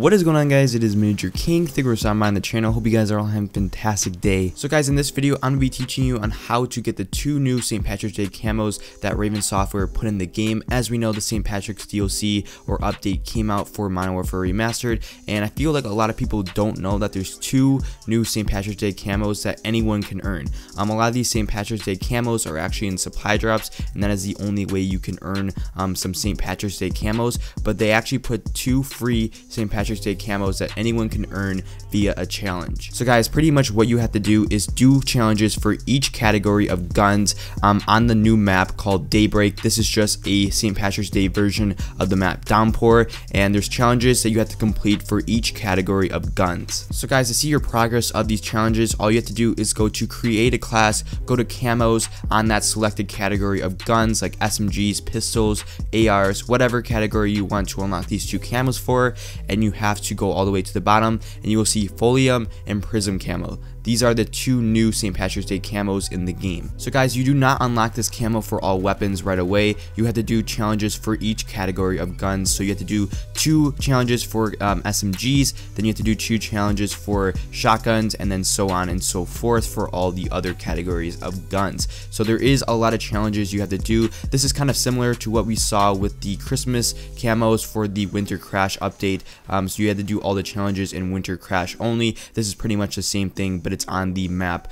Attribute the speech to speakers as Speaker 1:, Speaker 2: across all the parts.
Speaker 1: What is going on, guys? It is Major King. Thank you for stopping by on the channel. Hope you guys are all having a fantastic day. So guys, in this video I'm going to be teaching you on how to get the two new St. Patrick's Day camos that Raven Software put in the game. As we know, the St. Patrick's DLC or update came out for Modern Warfare Remastered, and I feel like a lot of people don't know that there's two new St. Patrick's Day camos that anyone can earn. A lot of these St. Patrick's Day camos are actually in supply drops, and that is the only way you can earn some St. Patrick's Day camos, but they actually put two free St. Patrick's Day camos that anyone can earn via a challenge. So guys, pretty much what you have to do is do challenges for each category of guns on the new map called Daybreak. This is just a St. Patrick's Day version of the map Downpour, and there's challenges that you have to complete for each category of guns. So guys, to see your progress of these challenges, all you have to do is go to create a class, go to camos on that selected category of guns like SMGs, pistols, ARs, whatever category you want to unlock these two camos for, and you have to go all the way to the bottom and you will see Folium and Prism camo. These are the two new St. Patrick's Day camos in the game. So guys, you do not unlock this camo for all weapons right away. You have to do challenges for each category of guns. So you have to do two challenges for SMGs, then you have to do two challenges for shotguns, and then so on and so forth for all the other categories of guns. So there is a lot of challenges you have to do. This is kind of similar to what we saw with the Christmas camos for the Winter Crash update. So you had to do all the challenges in Winter Crash only. This is pretty much the same thing, but it's on the map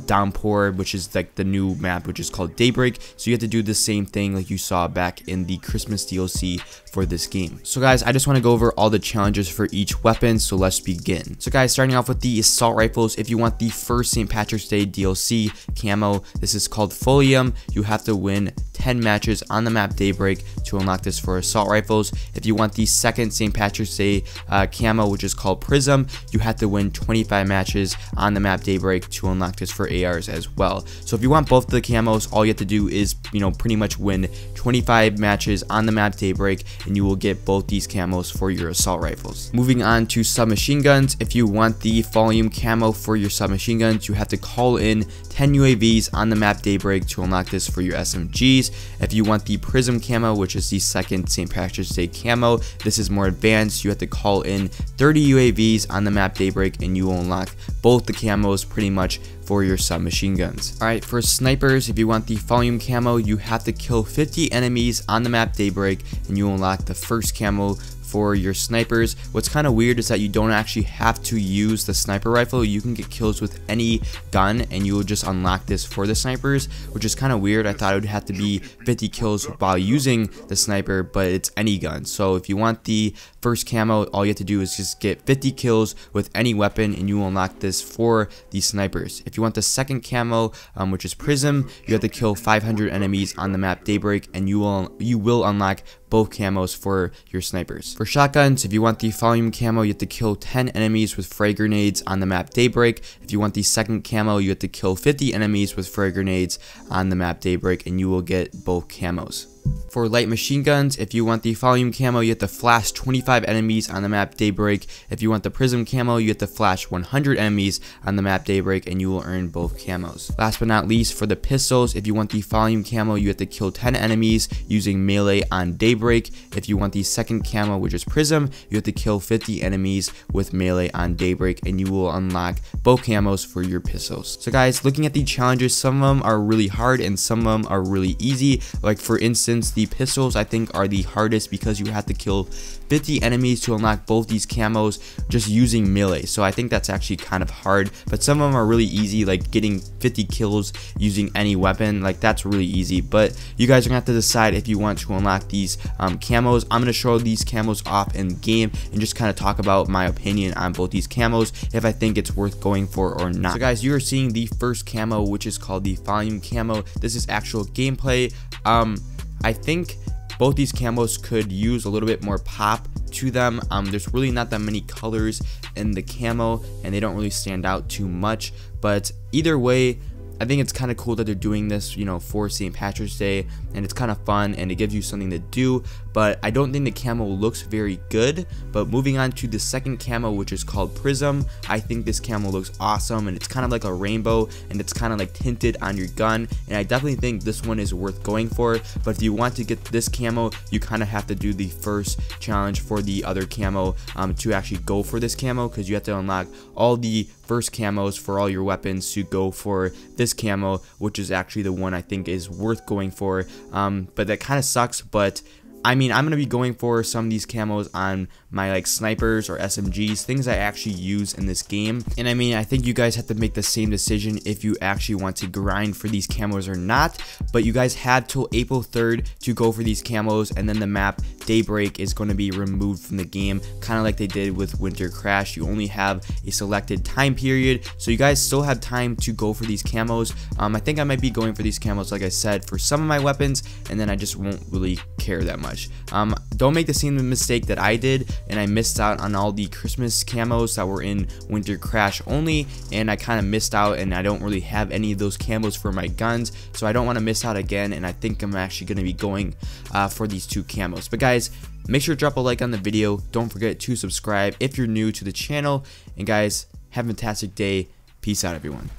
Speaker 1: Downpour, which is like the new map, which is called Daybreak. So you have to do the same thing like you saw back in the Christmas DLC for this game. So guys, I just want to go over all the challenges for each weapon, so let's begin. So guys, starting off with the assault rifles, if you want the first St. Patrick's Day DLC camo, this is called Folium. You have to win 10 matches on the map Daybreak to unlock this for assault rifles. If you want the second St. Patrick's Day camo, which is called Prism, you have to win 25 matches on the map Daybreak to unlock this for ARs as well. So if you want both the camos, all you have to do is, pretty much win 25 matches on the map Daybreak, and you will get both these camos for your assault rifles. Moving on to submachine guns, if you want the Folium camo for your submachine guns, you have to call in 10 UAVs on the map Daybreak to unlock this for your SMGs. If you want the Prism camo, which is the second St. Patrick's Day camo, this is more advanced. You have to call in 30 UAVs on the map Daybreak, and you will unlock both the camos pretty much for your submachine guns. Alright, for snipers, if you want the Folium camo, you have to kill 50 enemies on the map Daybreak, and you will unlock the first camo for your snipers. What's kind of weird is that you don't actually have to use the sniper rifle. You can get kills with any gun and you will just unlock this for the snipers, which is kind of weird. I thought it would have to be 50 kills while using the sniper, but it's any gun. So if you want the first camo, all you have to do is just get 50 kills with any weapon and you will unlock this for the snipers. If you want the second camo, which is Prism, you have to kill 500 enemies on the map Daybreak, and you will unlock both camos for your snipers. For shotguns, if you want the Folium camo, you have to kill 10 enemies with frag grenades on the map Daybreak. If you want the second camo, you have to kill 50 enemies with frag grenades on the map Daybreak, and you will get both camos. For light machine guns, if you want the Folium camo, you have to flash 25 enemies on the map Daybreak. If you want the Prism camo, you have to flash 100 enemies on the map Daybreak, and you will earn both camos. Last but not least, for the pistols, if you want the Folium camo, you have to kill 10 enemies using melee on Daybreak. If you want the second camo, which is Prism, you have to kill 50 enemies with melee on Daybreak, and you will unlock both camos for your pistols. So guys, looking at the challenges, some of them are really hard and some of them are really easy. Like for instance, the pistols I think are the hardest because you have to kill 50 enemies to unlock both these camos just using melee. So I think that's actually kind of hard, but some of them are really easy, like getting 50 kills using any weapon, like that's really easy. But you guys are gonna have to decide if you want to unlock these camos. I'm gonna show these camos off in game and just kind of talk about my opinion on both these camos, if I think it's worth going for or not. So guys, you are seeing the first camo, which is called the Folium camo. This is actual gameplay. I think both these camos could use a little bit more pop to them. There's really not that many colors in the camo and they don't really stand out too much, but either way, I think it's kind of cool that they're doing this, you know, for St. Patrick's Day, and it's kind of fun and it gives you something to do. But I don't think the camo looks very good. But moving on to the second camo, which is called Prism, I think this camo looks awesome, and it's kind of like a rainbow, and it's kind of like tinted on your gun, and I definitely think this one is worth going for. But if you want to get this camo, you kind of have to do the first challenge for the other camo to actually go for this camo, because you have to unlock all the first camos for all your weapons to go for this camo, which is actually the one I think is worth going for. But that kind of sucks, but I mean, I'm going to be going for some of these camos on my like snipers or SMGs, things I actually use in this game. And I mean, I think you guys have to make the same decision if you actually want to grind for these camos or not. But you guys have till April 3rd to go for these camos, and then the map Daybreak is going to be removed from the game, kind of like they did with Winter Crash. You only have a selected time period, so you guys still have time to go for these camos. I think I might be going for these camos, like I said, for some of my weapons, and then I just won't really care that much. Don't make the same mistake that I did, and I missed out on all the Christmas camos that were in Winter Crash only, and I kind of missed out, and I don't really have any of those camos for my guns, so I don't want to miss out again. And I think I'm actually going to be going for these two camos. But guys, make sure to drop a like on the video. Don't forget to subscribe if you're new to the channel, and guys, have a fantastic day. Peace out, everyone.